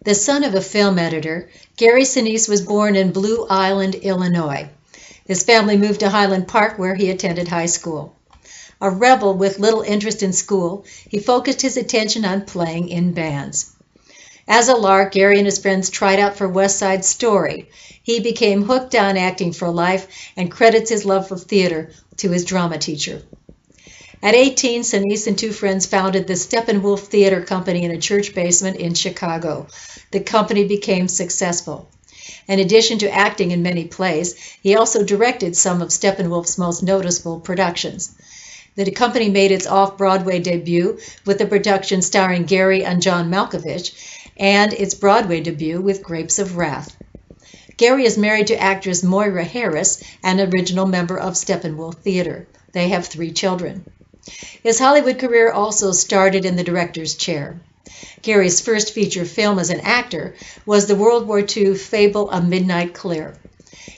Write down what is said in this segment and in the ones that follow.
The son of a film editor, Gary Sinise was born in Blue Island, Illinois. His family moved to Highland Park, where he attended high school. A rebel with little interest in school, he focused his attention on playing in bands. As a lark, Gary and his friends tried out for West Side Story. He became hooked on acting for life and credits his love for theater to his drama teacher. At 18, Sinise and two friends founded the Steppenwolf Theater Company in a church basement in Chicago. The company became successful. In addition to acting in many plays, he also directed some of Steppenwolf's most noticeable productions. The company made its off-Broadway debut with a production starring Gary and John Malkovich, and its Broadway debut with Grapes of Wrath. Gary is married to actress Moira Harris, an original member of Steppenwolf Theater. They have 3 children. His Hollywood career also started in the director's chair. Gary's first feature film as an actor was the World War II fable A Midnight Clear.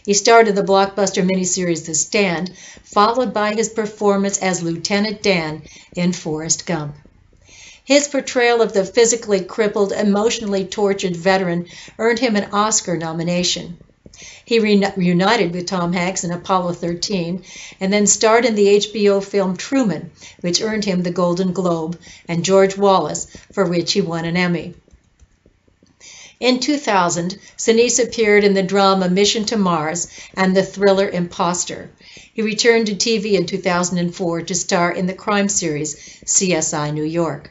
He starred in the blockbuster miniseries The Stand, followed by his performance as Lieutenant Dan in Forrest Gump. His portrayal of the physically crippled, emotionally tortured veteran earned him an Oscar nomination. He reunited with Tom Hanks in Apollo 13 and then starred in the HBO film Truman, which earned him the Golden Globe, and George Wallace, for which he won an Emmy. In 2000, Sinise appeared in the drama Mission to Mars and the thriller Imposter. He returned to TV in 2004 to star in the crime series CSI New York.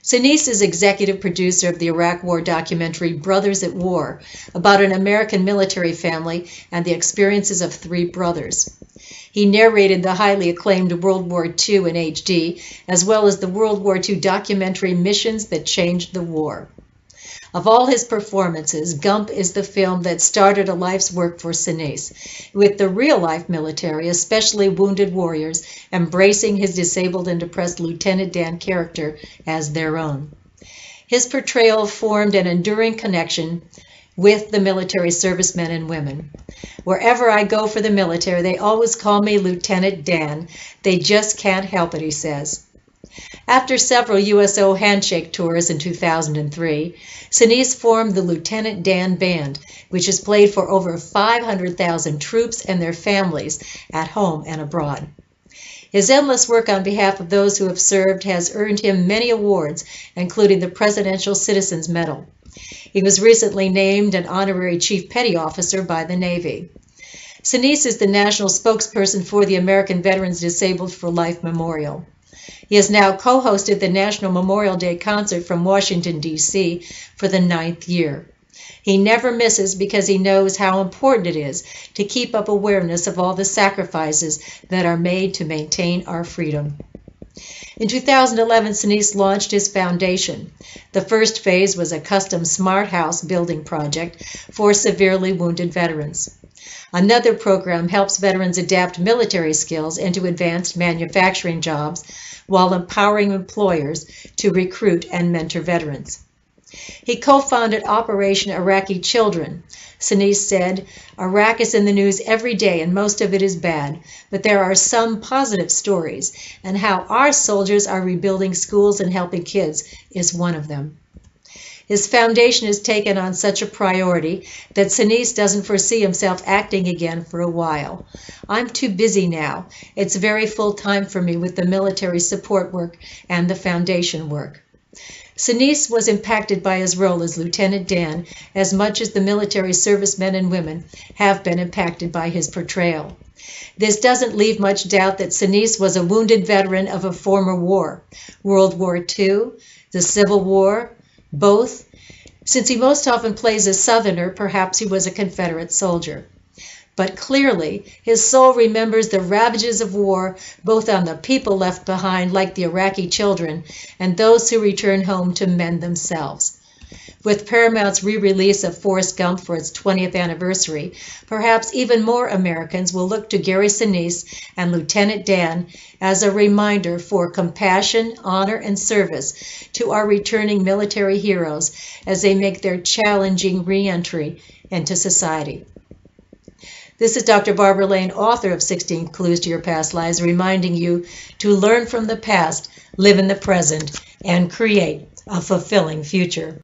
Sinise is executive producer of the Iraq War documentary Brothers at War, about an American military family and the experiences of 3 brothers. He narrated the highly acclaimed World War II in HD, as well as the World War II documentary Missions That Changed the War. Of all his performances, Gump is the film that started a life's work for Sinise, with the real-life military, especially wounded warriors, embracing his disabled and depressed Lieutenant Dan character as their own. His portrayal formed an enduring connection with the military servicemen and women. Wherever I go for the military, they always call me Lieutenant Dan. They just can't help it, he says. After several USO handshake tours in 2003, Sinise formed the Lieutenant Dan Band, which has played for over 500,000 troops and their families at home and abroad. His endless work on behalf of those who have served has earned him many awards, including the Presidential Citizens Medal. He was recently named an honorary Chief Petty Officer by the Navy. Sinise is the national spokesperson for the American Veterans Disabled for Life Memorial. He has now co-hosted the National Memorial Day concert from Washington, D.C. for the 9th year. He never misses because he knows how important it is to keep up awareness of all the sacrifices that are made to maintain our freedom. In 2011, Sinise launched his foundation. The first phase was a custom smart house building project for severely wounded veterans. Another program helps veterans adapt military skills into advanced manufacturing jobs while empowering employers to recruit and mentor veterans. He co-founded Operation Iraqi Children. Sinise said, "Iraq is in the news every day and most of it is bad, but there are some positive stories, and how our soldiers are rebuilding schools and helping kids is one of them." His foundation has taken on such a priority that Sinise doesn't foresee himself acting again for a while. "I'm too busy now. It's very full time for me with the military support work and the foundation work." Sinise was impacted by his role as Lieutenant Dan as much as the military servicemen and women have been impacted by his portrayal. This doesn't leave much doubt that Sinise was a wounded veteran of a former war, World War II, the Civil War, both. Since he most often plays a Southerner, perhaps he was a Confederate soldier. But clearly, his soul remembers the ravages of war, both on the people left behind, like the Iraqi children, and those who return home to mend themselves. With Paramount's re-release of Forrest Gump for its 20th anniversary, perhaps even more Americans will look to Gary Sinise and Lieutenant Dan as a reminder for compassion, honor, and service to our returning military heroes as they make their challenging re-entry into society. This is Dr. Barbara Lane, author of 16 Clues to Your Past Lives, reminding you to learn from the past, live in the present, and create a fulfilling future.